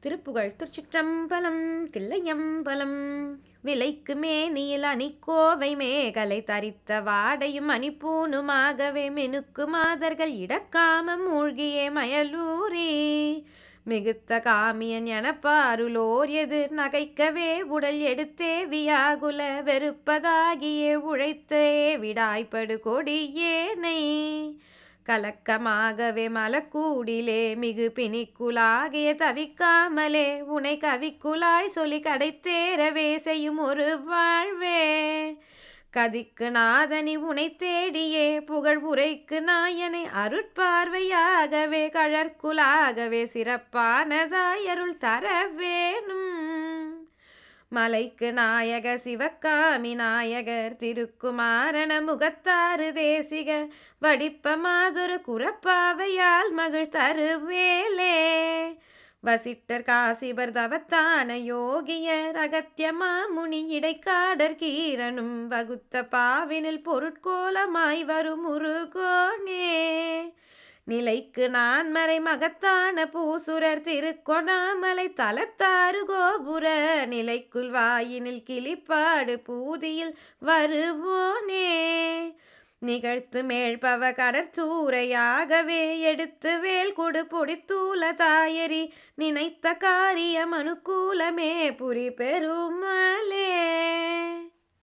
திருப்புகழ் திருச்சிற்றம்பலம் தில்லையம்பலம். விலைக்கு மேனியில் அணிக்கோவை மேகலை தரித்த வாடையும் அணிப்பூனுமாகவே மினுக்கு மாதர்கள் இடக்காமம் மூழ்கியே மயலூரே மிகுத்த காமியன் எனப்பாருளோர் எதிர் நகைக்கவே உடல் எடுத்தே வியாகுல வெறுப்பதாகியே உழைத்தே விடாய்படு கொடியேனை கலக்கமாகவே மலக்கூடிலே மிகு பிணிக்குலாகிய தவிக்காமலே உனை கவிக்குலாய் சொல்லி கடைத்தேரவே செய்யும் ஒரு வாழ்வே கதிக்கு நாதனி உனை தேடியே புகழ் உரைக்கு நாயனை அருட்பார்வையாகவே கழற்குலாகவே சிறப்பானதாய் அருள் தரவேணும் மலைக்கு நாயக சிவகாமி நாயகர் திருக்குமாரன முகத்தாறு தேசிக வடிப்ப மாதொரு குறப்பாவையால் மகிழ் தருவேலே வசிட்டர் காசிபர் தவத்தான யோகியர் அகத்தியமா முனி இடைக்காடர் கீரனும் வகுத்த பாவினில் பொருட்கோலமாய் வரும் முருகோனே நிலைக்கு நான்மறை மகத்தான பூசுரர் திருக்கொணாமலை தலத்தாறு கோபுர நிலைக்குள் வாயினில் கிளிப்பாடு பூதியில் வருவோனே நிகழ்த்து மேழ்பவ கடற்சூரையாகவே எடுத்து வேல் கொடு பொடித்தூல தாயரி நினைத்த காரியம் அனுகூலமே புரி பெருமலே.